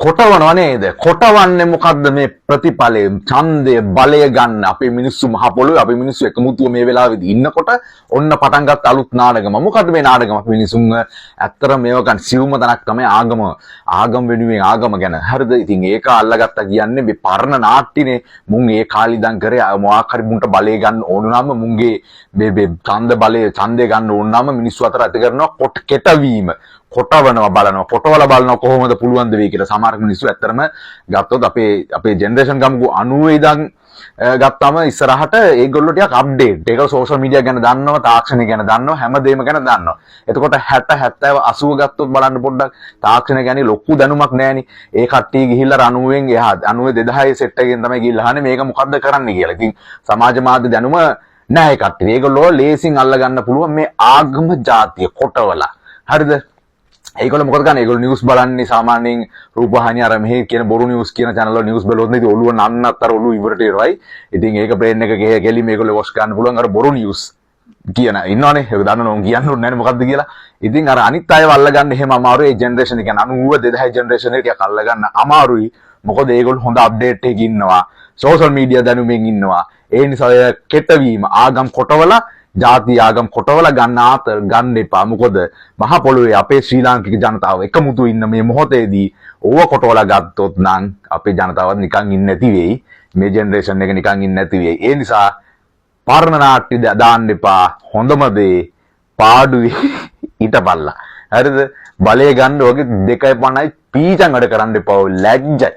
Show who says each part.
Speaker 1: කොටවනවා නේද? කොටවන්නේ මොකද්ද මේ ප්‍රතිඵලය? ඡන්දය, බලය ගන්න අපේ මිනිස්සු මහ පොළොවේ අපේ මිනිස්සු එකමුතුව මේ වෙලාවේදී ඉන්නකොට ඔන්න පටන් ගත්ත අලුත් නාටකම. මොකද්ද මේ නාටකම? අපේ මිනිසුන් ඇත්තට මේව ගන්න සිවුම තනක් තමයි ආගම වෙනුවෙන් ආගම ගැන. හරිද? ඉතින් ඒක අල්ලගත්තා කියන්නේ මේ පරණ නාට්‍යනේ. මුන් ඒ කාලේ ඉඳන් කරේ මොකක් හරි මුන්ට බලය ගන්න ඕන නම් මුන්ගේ මේ ඡන්දය ගන්න ඕන නම් මිනිස්සු අතර ඇති කරනවා කෙටවීම. කොටවනවා බලනවා කොටවල බලනවා කොහොමද පුළුවන් ද වෙයි කියලා සමහර මිනිස්සු ඇත්තටම ගත්තොත් අපේ ජෙනරේෂන් ගමුකෝ 90 ඉඳන් ගත්තාම ඉස්සරහට ඒගොල්ලෝ ටිකක් අප්ඩේට් ඒක සෝෂල් මීඩියා ගැන දන්නවා තාක්ෂණය ගැන දන්නවා හැමදේම ගැන දන්නවා එතකොට 60 70 80 ගත්තොත් බලන්න පොඩ්ඩක් තාක්ෂණය ගැන ලොකු දැනුමක් නැහෙනි ඒ කට්ටිය ගිහිල්ලා 90න් එහා 90 2000 සෙට් එකෙන් තමයි ගිහිල්ලා අහන්නේ මේක මොකද්ද කරන්නේ කියලා. ඉතින් සමාජ මාධ්‍ය දැනුම නැහැ කට්ටිය. ඒගොල්ලෝ ලේසින් අල්ල ගන්න පුළුවන් මේ ආගම ජාතිය කොටවලා. හරිද? ඒගොල්ලෝ මොකද කරන්නේ? ඒගොල්ලෝ නිවුස් බලන්නේ සාමාන්‍යයෙන් රූපවාහිනිය අර මෙහි කියන බොරු නිවුස් කියන channel වල නිවුස් බලවොත් නේ ඔළුව නන්නත් අර ඔළුව ඉවරට ඉරවයි. ඉතින් ඒක බ්‍රේන් එක ගෙලි මේගොල්ලෝ වොෂ් ගන්න පුළුවන් අර බොරු නිවුස් කියන ඉන්නවනේ. ඒක දන්නවනේ උන් කියන්න ඕනේ නැහැ මොකද්ද කියලා. ඉතින් අර අනිත් අයව අල්ල ගන්න එහෙම අමාරුයි. ඒ ජෙනරේෂන් එක කියන්නේ 90 2000 ජෙනරේෂන් එක ටිකක් අල්ල ගන්න අමාරුයි. මොකද ඒගොල්ලෝ හොඳ අප්ඩේට් එකක ඉන්නවා. සෝෂල් මීඩියා දැනුමින් ඉන්නවා. ඒ නිසා කෙටවීම ආගම් කොටවලා ජාති ආගම් කොටවල ගන්න එපා. මොකද මහ පොළොවේ අපේ ශ්‍රී ලාංකික ජනතාව එකමුතු ඉන්න මේ මොහොතේදී ඕව කොටවල ගත්තොත් නම් අපේ ජනතාවත් නිකන් ඉන්නේ නැති වෙයි. මේ ජෙනරේෂන් එක නිකන් ඉන්නේ නැති වෙයි. ඒ නිසා පරණ නාට්‍ය දාන්න එපා. හොඳම දේ පාඩුවේ ඊටපල්ලා. හරිද? බලය ගන්න ඔගේ 2.50යි පීචන් වැඩ කරන්න එපා. ලැජ්ජයි.